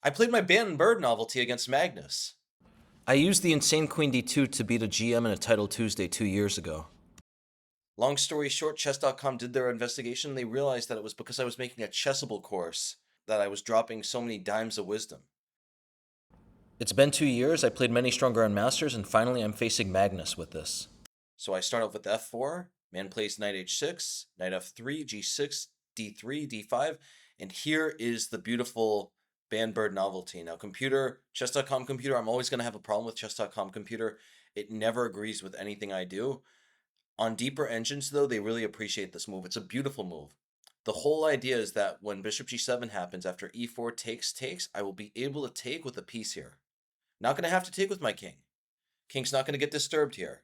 I played my Ban and Bird novelty against Magnus. I used the insane Queen D2 to beat a GM in a Title Tuesday 2 years ago. Long story short, chess.com did their investigation and they realized that it was because I was making a chessable course that I was dropping so many dimes of wisdom. It's been 2 years, I played many stronger on Masters, and finally I'm facing Magnus with this. So I start off with f4, man plays knight h6, knight f3, g6, d3, d5, and here is the beautiful Bird novelty. Now computer, chess.com computer, I'm always going to have a problem with chess.com computer. It never agrees with anything I do. On deeper engines, though, they really appreciate this move. It's a beautiful move. The whole idea is that when bishop g7 happens, after e4 takes, I will be able to take with a piece here. Not going to have to take with my king. King's not going to get disturbed here.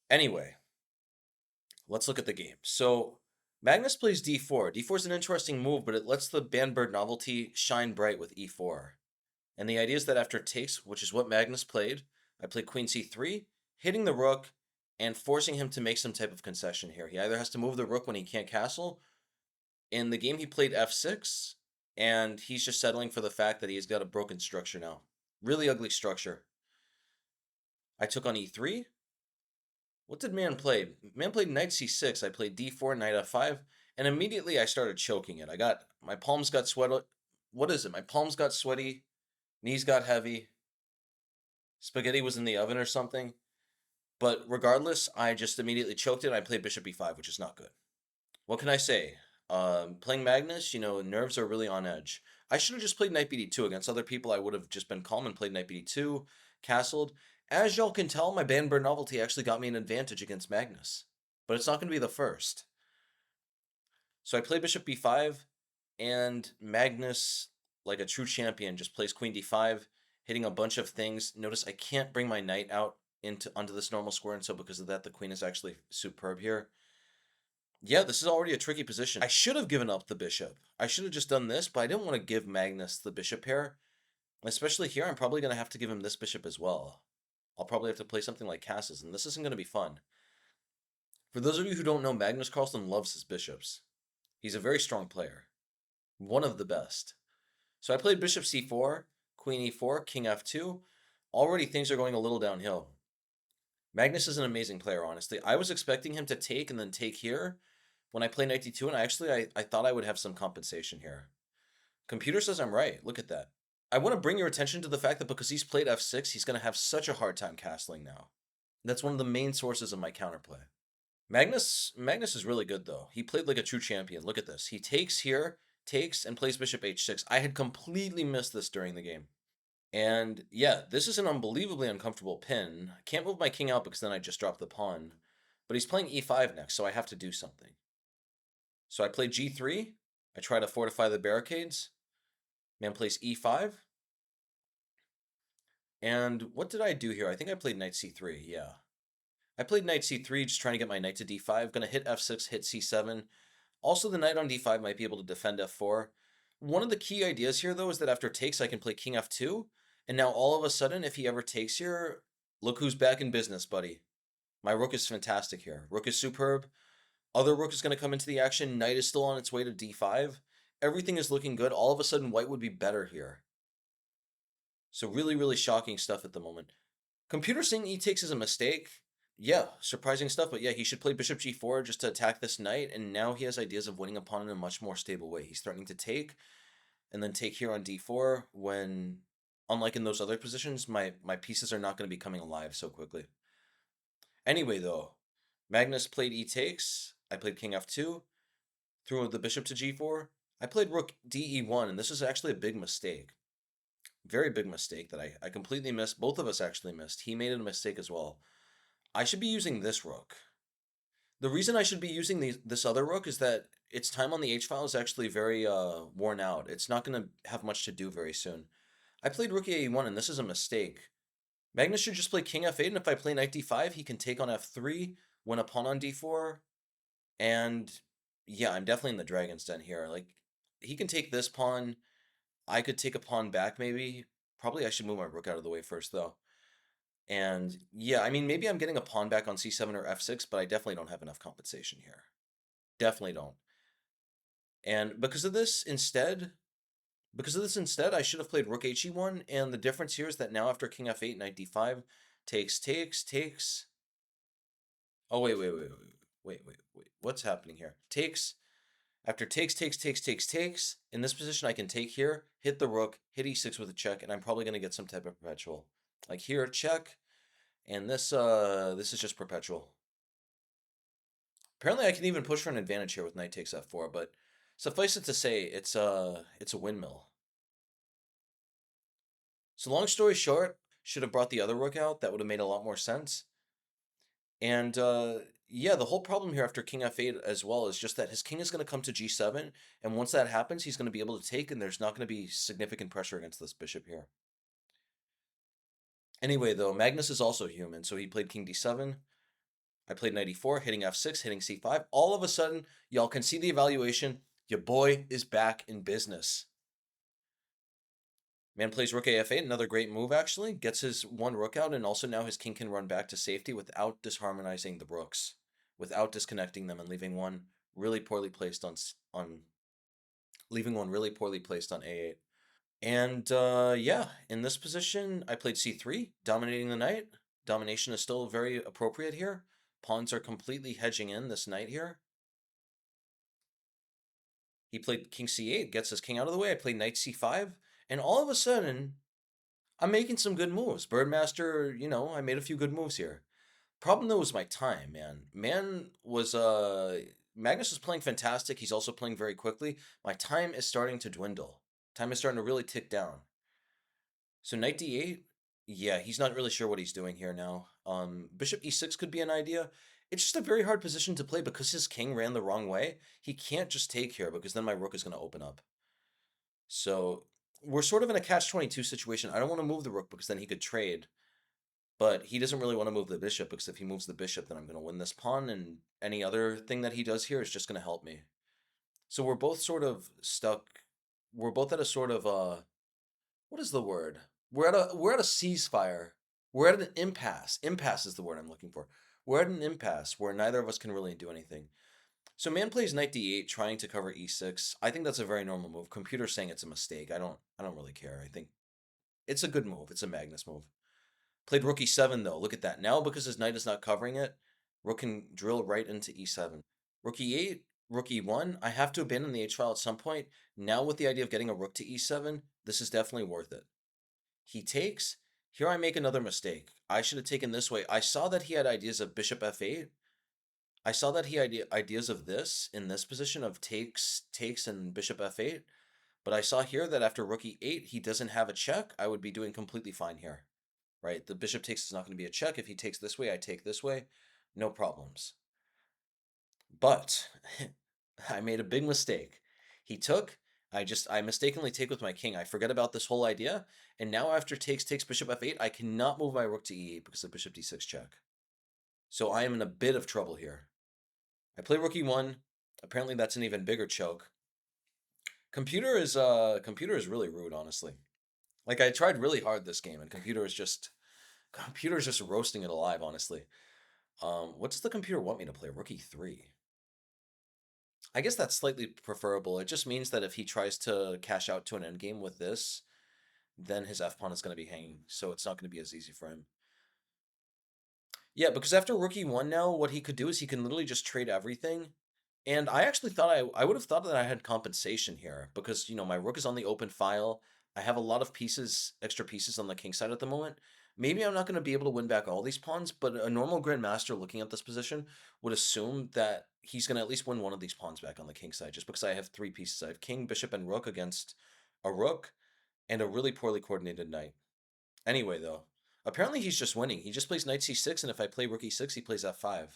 Anyway, let's look at the game. So Magnus plays d4. d4 is an interesting move, but it lets the Bird novelty shine bright with e4. And the idea is that after takes, which is what Magnus played, I play queen c3, hitting the rook, and forcing him to make some type of concession here. He either has to move the rook when he can't castle. In the game, he played f6, and he's just settling for the fact that he's got a broken structure now. Really ugly structure. I took on e3. What did man play? Man played knight c6. I played d4, knight f5, and immediately I started choking it. My palms got sweaty. What is it? My palms got sweaty, knees got heavy, spaghetti was in the oven or something. But regardless, I just immediately choked it and I played bishop e5, which is not good. What can I say? Playing Magnus, nerves are really on edge. I should have just played knight bd2. Against other people, I would have just been calm and played knight bd2, castled. As y'all can tell, my Bird novelty actually got me an advantage against Magnus. But it's not going to be the first. So I play bishop b5, and Magnus, like a true champion, just plays queen d5, hitting a bunch of things. Notice I can't bring my knight out onto this normal square, and so because of that, the queen is actually superb here. Yeah, this is already a tricky position. I should have given up the bishop. I should have just done this, but I didn't want to give Magnus the bishop pair. Especially here, I'm probably going to have to give him this bishop as well. I'll probably have to play something like castles, and this isn't going to be fun. For those of you who don't know, Magnus Carlsen loves his bishops. He's a very strong player. One of the best. So I played bishop c4, queen e4, king f2. Already things are going a little downhill. Magnus is an amazing player, honestly. I was expecting him to take and then take here when I play knight d2, and I thought I would have some compensation here. Computer says I'm right. Look at that. I want to bring your attention to the fact that because he's played f6, he's going to have such a hard time castling now. That's one of the main sources of my counterplay. Magnus is really good, though. He played like a true champion. Look at this. He takes here, takes, and plays bishop h6. I had completely missed this during the game. And yeah, this is an unbelievably uncomfortable pin. I can't move my king out because then I just drop the pawn. But he's playing e5 next, so I have to do something. So I play g3. I try to fortify the barricades. Man plays e5. And what did I do here? I think I played knight c3, yeah. I played knight c3, just trying to get my knight to d5. Gonna hit f6, hit c7. Also, the knight on d5 might be able to defend f4. One of the key ideas here, though, is that after takes, I can play king f2. And now all of a sudden, if he ever takes here, look who's back in business, buddy. My rook is fantastic here. Rook is superb. Other rook is going to come into the action. Knight is still on its way to d5. Everything is looking good. All of a sudden, white would be better here. So really, really shocking stuff at the moment. Computer saying e takes is a mistake. Yeah, surprising stuff, but yeah, he should play bishop g4 just to attack this knight, and now he has ideas of winning a pawn in a much more stable way. He's threatening to take, and then take here on d4 when, unlike in those other positions, my pieces are not going to be coming alive so quickly. Anyway, though, Magnus played e takes, I played king f2, threw the bishop to g4, I played rook de1, and this is actually a big mistake. Very big mistake that I completely missed. Both of us actually missed. He made a mistake as well. I should be using this rook. The reason I should be using this other rook is that its time on the h-file is actually very worn out. It's not going to have much to do very soon. I played rook a1, and this is a mistake. Magnus should just play king f8, and if I play knight d5, he can take on f3, win a pawn on d4, and yeah, I'm definitely in the dragon's den here. Like, he can take this pawn. I could take a pawn back, maybe. Probably I should move my rook out of the way first, though. And yeah, I mean, maybe I'm getting a pawn back on c7 or f6, but I definitely don't have enough compensation here. Definitely don't. And because of this, instead, Because of this instead, I should have played rook he1, and the difference here is that now after king f8, knight d5, takes. Oh, wait. What's happening here? Takes. After takes. In this position, I can take here, hit the rook, hit e6 with a check, and I'm probably going to get some type of perpetual. Like here, check, and this is just perpetual. Apparently, I can even push for an advantage here with knight takes f4, but suffice it to say, it's a windmill. So long story short, should have brought the other rook out. That would have made a lot more sense. And yeah, the whole problem here after king f8 as well is just that his king is going to come to g7, and once that happens, he's going to be able to take, and there's not going to be significant pressure against this bishop here. Anyway, though, Magnus is also human, so he played king d7. I played knight e4, hitting f6, hitting c5. All of a sudden, y'all can see the evaluation. Your boy is back in business. Man plays rook af8, another great move actually. Gets his one rook out, and also now his king can run back to safety without disharmonizing the rooks, without disconnecting them and leaving one really poorly placed on a8. And yeah, in this position, I played c3, dominating the knight. Domination is still very appropriate here. Pawns are completely hedging in this knight here. He played king c8, gets his king out of the way. I played knight c5, and all of a sudden, I'm making some good moves. Birdmaster, I made a few good moves here. Problem though was my time, man. Magnus was playing fantastic. He's also playing very quickly. My time is starting to dwindle. Time is starting to really tick down. So knight d8, yeah, he's not really sure what he's doing here now. Bishop e6 could be an idea. It's just a very hard position to play because his king ran the wrong way. He can't just take here because then my rook is going to open up. So we're sort of in a catch-22 situation. I don't want to move the rook because then he could trade. But he doesn't really want to move the bishop because if he moves the bishop, then I'm going to win this pawn, and any other thing that he does here is just going to help me. So we're both sort of stuck. We're both at a sort of what is the word? We're at a ceasefire. We're at an impasse. Impasse is the word I'm looking for. We're at an impasse where neither of us can really do anything. So man plays knight d8, trying to cover e6. I think that's a very normal move. Computer's saying it's a mistake. I don't really care. I think it's a good move. It's a Magnus move. Played rook e7 though. Look at that. Now because his knight is not covering it, rook can drill right into e7. Rook e8, rook e1. I have to abandon the h-file at some point. Now with the idea of getting a rook to e7, this is definitely worth it. He takes. Here I make another mistake. I should have taken this way. I saw that he had ideas of bishop f8. I saw that he had ideas of this in this position of takes, and bishop f8. But I saw here that after rook e8, he doesn't have a check. I would be doing completely fine here. Right? The bishop takes is not going to be a check. If he takes this way, I take this way. No problems. But I made a big mistake. He took, I mistakenly take with my king. I forget about this whole idea. And now after takes bishop f8, I cannot move my rook to e8 because of bishop d6 check. So I am in a bit of trouble here. I play rook e1. Apparently that's an even bigger choke. Computer is really rude, honestly. Like I tried really hard this game, and computer is just roasting it alive, honestly. What does the computer want me to play? Rook e3. I guess that's slightly preferable. It just means that if he tries to cash out to an endgame with this, then his f-pawn is going to be hanging, so it's not going to be as easy for him. Yeah, because after rook e1 now, what he could do is he can literally just trade everything. And I actually thought I would have thought that I had compensation here because, my rook is on the open file. I have a lot of pieces, extra pieces on the king side at the moment. Maybe I'm not going to be able to win back all these pawns, but a normal grandmaster looking at this position would assume that he's going to at least win one of these pawns back on the king side just because I have three pieces. I have king, bishop, and rook against a rook and a really poorly coordinated knight. Anyway, though, apparently he's just winning. He just plays knight c6, and if I play rook e6, he plays f5.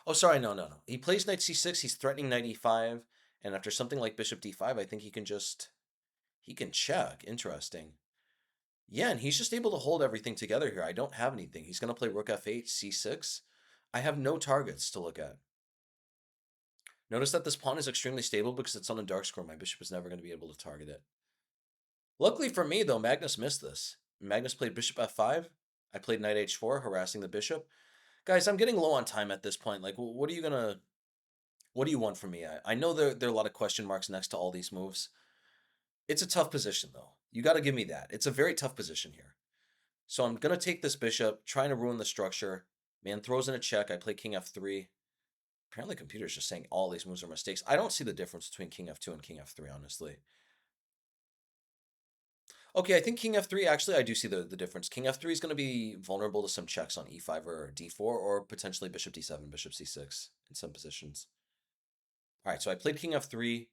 Oh, sorry, no. He plays knight c6, he's threatening knight e5, and after something like bishop d5, I think he can check. Interesting. Yeah, and he's just able to hold everything together here. I don't have anything. He's going to play rook f8, c6. I have no targets to look at. Notice that this pawn is extremely stable because it's on a dark square. My bishop is never going to be able to target it. Luckily for me, though, Magnus missed this. Magnus played bishop f5. I played knight h4, harassing the bishop. Guys, I'm getting low on time at this point. Like, what do you want from me? I know there are a lot of question marks next to all these moves. It's a tough position, though. You got to give me that. It's a very tough position here. So I'm going to take this bishop, trying to ruin the structure. Man throws in a check. I play king f3. Apparently, computer's just saying all these moves are mistakes. I don't see the difference between king f2 and king f3, honestly. Okay, I think king f3, actually, I do see the difference. King f3 is going to be vulnerable to some checks on e5 or d4, or potentially bishop d7, bishop c6 in some positions. All right, so I played king f3.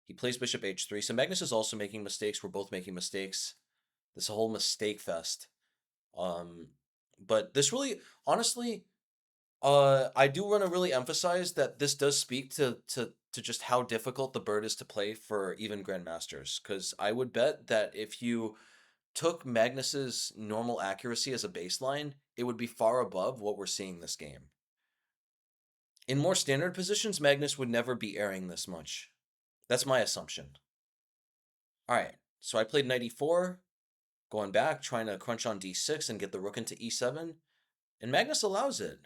He plays bishop h3. So Magnus is also making mistakes. We're both making mistakes. This whole mistake fest. But this really, honestly, I do want to really emphasize that this does speak to just how difficult the bird is to play for even grandmasters. Because I would bet that if you took Magnus's normal accuracy as a baseline, it would be far above what we're seeing this game. In more standard positions, Magnus would never be erring this much. That's my assumption. All right, so I played knight e4, going back, trying to crunch on d6 and get the rook into e7, and Magnus allows it.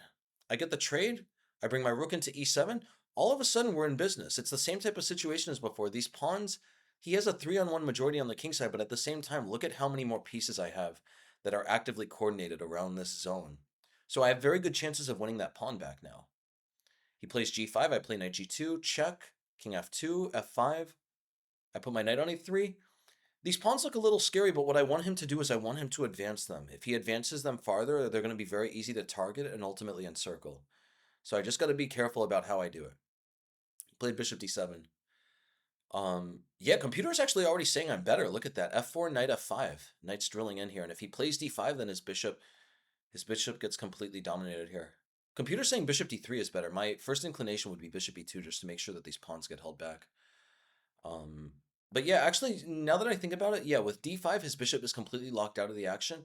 I get the trade, I bring my rook into e7, all of a sudden we're in business. It's the same type of situation as before. These pawns, he has a 3-on-1 majority on the king side, but at the same time, look at how many more pieces I have that are actively coordinated around this zone. So I have very good chances of winning that pawn back now. He plays g5, I play knight g2, check, king f2, f5. I put my knight on e3. These pawns look a little scary, but what I want him to do is I want him to advance them. If he advances them farther, they're going to be very easy to target and ultimately encircle. So I just got to be careful about how I do it. Played bishop d7. Yeah, computer's actually already saying I'm better. Look at that. f4, knight f5. Knight's drilling in here, and if he plays d5, then his bishop gets completely dominated here. Computer's saying bishop d3 is better. My first inclination would be bishop e2 just to make sure that these pawns get held back. But yeah, actually, now that I think about it, yeah, with d5, his bishop is completely locked out of the action.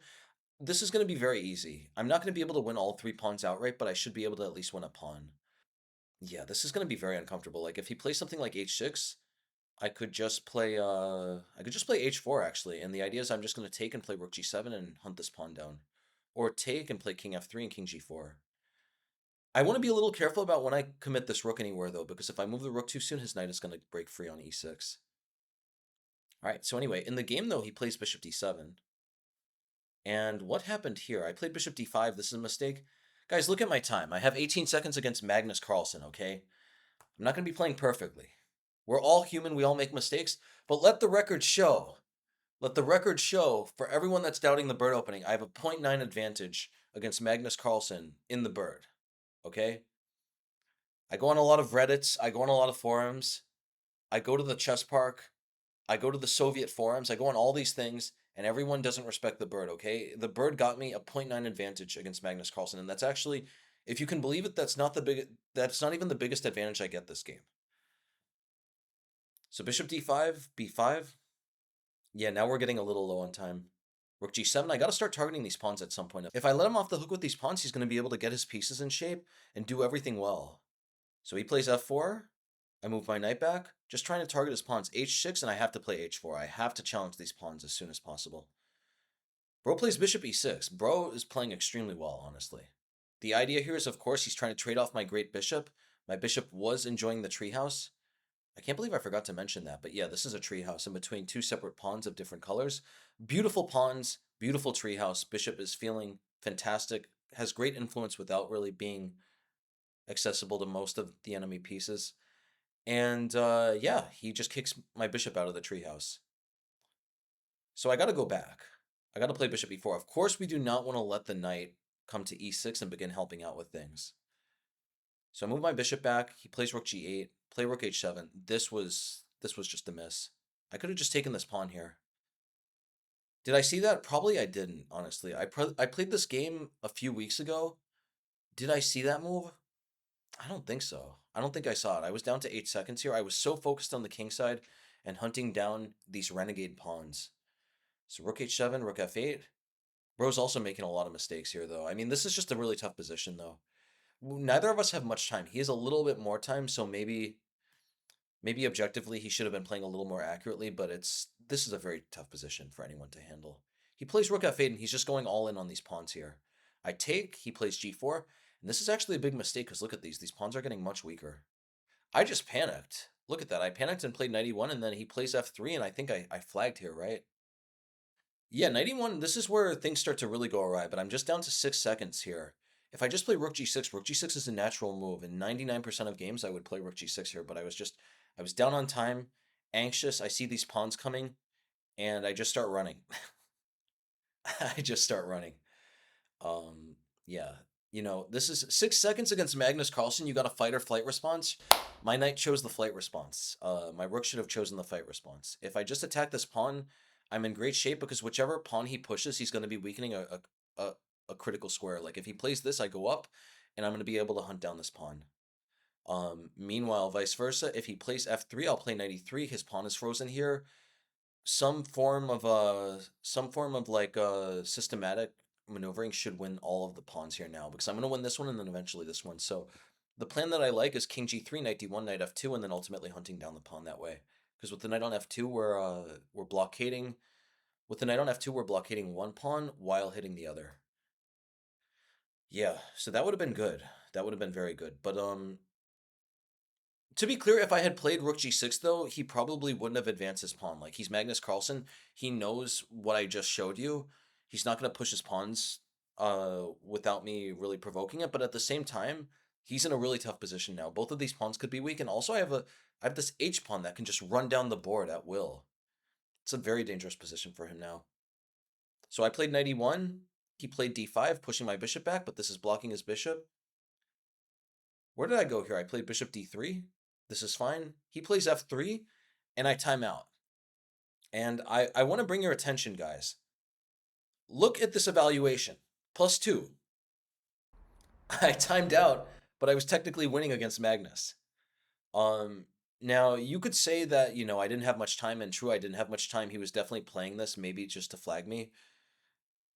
This is going to be very easy. I'm not going to be able to win all 3 pawns outright, but I should be able to at least win a pawn. Yeah, this is going to be very uncomfortable. Like, if he plays something like h6, I could just play h4, actually, and the idea is I'm just going to take and play rook g7 and hunt this pawn down. Or take and play king f3 and king g4. I want to be a little careful about when I commit this rook anywhere, though, because if I move the rook too soon, his knight is going to break free on e6. All right, so anyway, in the game, though, he plays bishop d7. And what happened here? I played bishop d5. This is a mistake. Guys, look at my time. I have 18 seconds against Magnus Carlsen, okay? I'm not going to be playing perfectly. We're all human. We all make mistakes. But let the record show. Let the record show for everyone that's doubting the bird opening, I have a 0.9 advantage against Magnus Carlsen in the bird, okay? I go on a lot of Reddits. I go on a lot of forums. I go to the chess park. I go to the Soviet forums, I go on all these things, and everyone doesn't respect the bird, okay? The bird got me a 0.9 advantage against Magnus Carlsen, and that's actually, if you can believe it, that's not even the biggest advantage I get this game. So bishop d5, b5. Yeah, now we're getting a little low on time. Rook g7, I gotta start targeting these pawns at some point. If I let him off the hook with these pawns, he's gonna be able to get his pieces in shape and do everything well. So he plays f4, I move my knight back, just trying to target his pawns. h6, and I have to play h4. I have to challenge these pawns as soon as possible. Bro plays bishop e6. Bro is playing extremely well, honestly. The idea here is, of course, he's trying to trade off my great bishop. My bishop was enjoying the treehouse. I can't believe I forgot to mention that, but yeah, this is a treehouse in between 2 separate pawns of different colors. Beautiful pawns, beautiful treehouse. Bishop is feeling fantastic, has great influence without really being accessible to most of the enemy pieces. And yeah, he just kicks my bishop out of the treehouse. So I got to go back. I got to play bishop e4. Of course, we do not want to let the knight come to e6 and begin helping out with things. So I move my bishop back. He plays rook g8, play rook h7. This was just a miss. I could have just taken this pawn here. Did I see that? Probably I didn't, honestly. I played this game a few weeks ago. Did I see that move? I don't think so. I don't think I saw it. I was down to 8 seconds here. I was so focused on the king side and hunting down these renegade pawns. So rook h7, rook f8. Bro's also making a lot of mistakes here, though. I mean, this is just a really tough position, though. Neither of us have much time. He has a little bit more time, so maybe objectively he should have been playing a little more accurately, but this is a very tough position for anyone to handle. He plays rook f8, and he's just going all in on these pawns here. I take, he plays g4, and this is actually a big mistake, because look at these. These pawns are getting much weaker. I just panicked. Look at that. I panicked and played 91, and then he plays f3, and I think I flagged here, right? Yeah, 91, this is where things start to really go awry, but I'm just down to 6 seconds here. If I just play rook g6 is a natural move. In 99% of games, I would play rook g6 here, but I was down on time, anxious. I see these pawns coming, and I just start running. I just start running. Yeah. You know, this is 6 seconds against Magnus Carlsen. You got a fight or flight response. My knight chose the flight response. My rook should have chosen the fight response. If I just attack this pawn, I'm in great shape because whichever pawn he pushes, he's going to be weakening a critical square. Like if he plays this, I go up, and I'm going to be able to hunt down this pawn. Meanwhile, vice versa, if he plays f3, I'll play 93. His pawn is frozen here. Some form of like systematic maneuvering should win all of the pawns here now, because I'm going to win this one and then eventually this one. So the plan that I like is king g3, knight d1, knight f2, and then ultimately hunting down the pawn that way. Because with the knight on f2, we're blockading. With the knight on f2, we're blockading one pawn while hitting the other. Yeah, so that would have been good. That would have been very good. But to be clear, if I had played rook g6, though, he probably wouldn't have advanced his pawn. Like, he's Magnus Carlsen. He knows what I just showed you. He's not going to push his pawns without me really provoking it. But at the same time, he's in a really tough position now. Both of these pawns could be weak. And also, I have this h pawn that can just run down the board at will. It's a very dangerous position for him now. So I played knight e1. He played d5, pushing my bishop back, but this is blocking his bishop. Where did I go here? I played bishop d3. This is fine. He plays f3, and I time out. And I want to bring your attention, guys. Look at this evaluation. +2. I timed out, but I was technically winning against Magnus. Now, you could say that, you know, I didn't have much time, and true, I didn't have much time. He was definitely playing this, maybe just to flag me.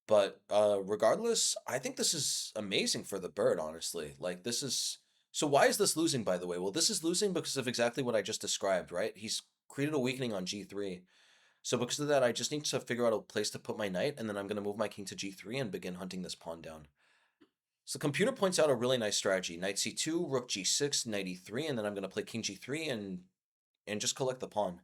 But regardless, I think this is amazing for the bird, honestly. Like, this is... So why is this losing, by the way? Well, this is losing because of exactly what I just described, right? He's created a weakening on g3. So because of that, I just need to figure out a place to put my knight, and then I'm going to move my king to g3 and begin hunting this pawn down. So the computer points out a really nice strategy. Knight c2, rook g6, knight e3, and then I'm going to play king g3 and just collect the pawn.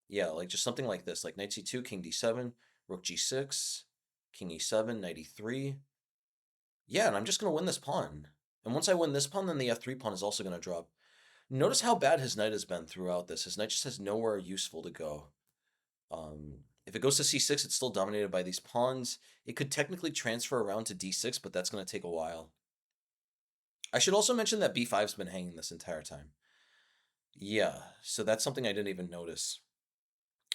Yeah, like just something like this, like knight c2, king d7, rook g6, king e7, knight e3. Yeah, and I'm just going to win this pawn. And once I win this pawn, then the f3 pawn is also going to drop. Notice how bad his knight has been throughout this. His knight just has nowhere useful to go. If it goes to c6, it's still dominated by these pawns. It could technically transfer around to d6, but that's going to take a while. I should also mention that b5's been hanging this entire time. Yeah, so that's something I didn't even notice.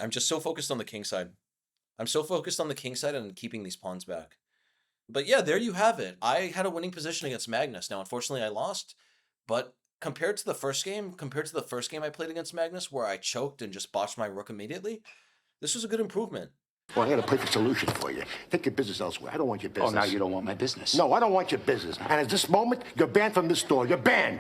I'm just so focused on the king side. I'm so focused on the king side and keeping these pawns back. But yeah, there you have it. I had a winning position against Magnus. Now, unfortunately, I lost. But compared to the first game I played against Magnus, where I choked and just botched my rook immediately, this was a good improvement. Well, I got a perfect solution for you. Take your business elsewhere. I don't want your business. Oh, now you don't want my business. No, I don't want your business. And at this moment, you're banned from this store. You're banned.